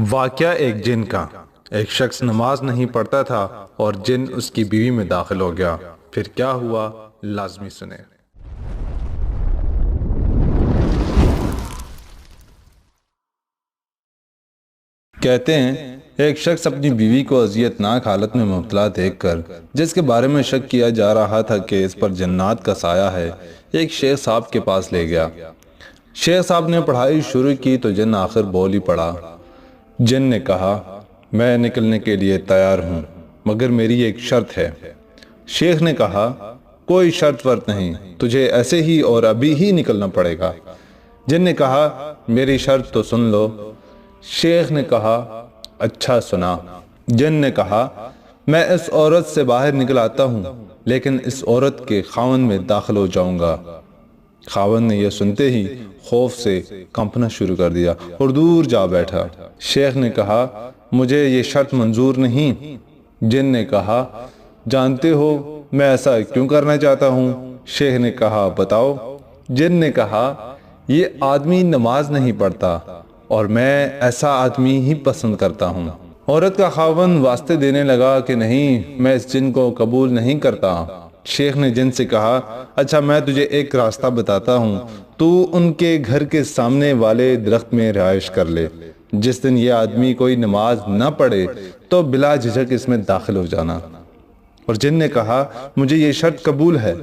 واقعہ ایک جن کا۔ ایک شخص نماز نہیں پڑھتا تھا اور جن اس کی بیوی میں داخل ہو گیا۔ پھر کیا ہوا، لازمی سنیں۔ کہتے ہیں ایک شخص اپنی بیوی کو اذیتناک حالت میں مبتلا دیکھ کر، جس کے بارے میں شک کیا جا رہا تھا کہ اس پر جنات کا سایہ ہے، ایک شیخ صاحب کے پاس لے گیا۔ شیخ صاحب نے پڑھائی شروع کی تو جن آخر بول ہی پڑا۔ جن نے کہا، میں نکلنے کے لیے تیار ہوں، مگر میری ایک شرط ہے۔ شیخ نے کہا، کوئی شرط ورت نہیں، تجھے ایسے ہی اور ابھی ہی نکلنا پڑے گا۔ جن نے کہا، میری شرط تو سن لو۔ شیخ نے کہا، اچھا سنا۔ جن نے کہا، میں اس عورت سے باہر نکل آتا ہوں، لیکن اس عورت کے خاوند میں داخل ہو جاؤں گا۔ خاوند نے یہ سنتے ہی خوف سے کانپنا شروع کر دیا اور دور جا بیٹھا۔ شیخ نے کہا، مجھے یہ شرط منظور نہیں۔ جن نے کہا، جانتے ہو میں ایسا کیوں کرنا چاہتا ہوں؟ شیخ نے کہا، بتاؤ۔ جن نے کہا، یہ آدمی نماز نہیں پڑھتا اور میں ایسا آدمی ہی پسند کرتا ہوں۔ عورت کا خاوند واسطے دینے لگا کہ نہیں، میں اس جن کو قبول نہیں کرتا۔ شیخ نے جن سے کہا، اچھا میں تجھے ایک راستہ بتاتا ہوں، تو ان کے گھر کے سامنے والے درخت میں رہائش کر لے۔ جس دن یہ آدمی کوئی نماز نہ پڑھے تو بلا جھجک اس میں داخل ہو جانا۔ اور جن نے کہا، مجھے یہ شرط قبول ہے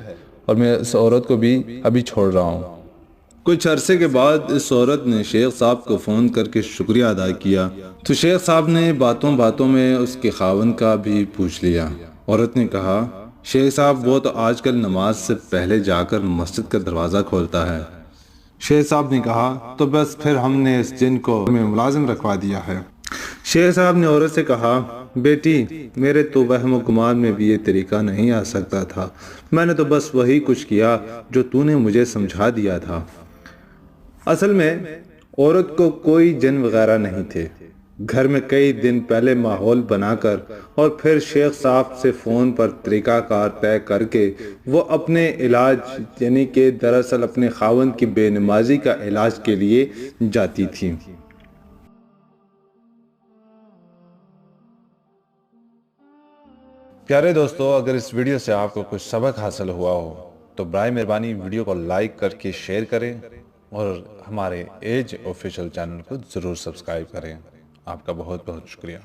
اور میں اس عورت کو بھی ابھی چھوڑ رہا ہوں۔ کچھ عرصے کے بعد اس عورت نے شیخ صاحب کو فون کر کے شکریہ ادا کیا تو شیخ صاحب نے باتوں باتوں میں اس کے خاوند کا بھی پوچھ لیا۔ عورت نے کہا، شیخ صاحب وہ تو آج کل نماز سے پہلے جا کر مسجد کا دروازہ کھولتا ہے۔ شیخ صاحب نے کہا، تو بس پھر ہم نے اس جن کو میں ملازم رکھوا دیا ہے۔ شیخ صاحب نے عورت سے کہا، بیٹی میرے تو وہم و گمان میں بھی یہ طریقہ نہیں آ سکتا تھا، میں نے تو بس وہی کچھ کیا جو تو نے مجھے سمجھا دیا تھا۔ اصل میں عورت کو کوئی جن وغیرہ نہیں تھے۔ گھر میں کئی دن پہلے ماحول بنا کر اور پھر شیخ صاحب سے فون پر طریقہ کار طے کر کے وہ اپنے علاج یعنی کہ دراصل اپنے خاوند کی بے نمازی کا علاج کے لیے جاتی تھیں۔ پیارے دوستو، اگر اس ویڈیو سے آپ کو کچھ سبق حاصل ہوا ہو تو برائے مہربانی ویڈیو کو لائک کر کے شیئر کریں اور ہمارے ایج آفیشل چینل کو ضرور سبسکرائب کریں۔ آپ کا بہت بہت شکریہ۔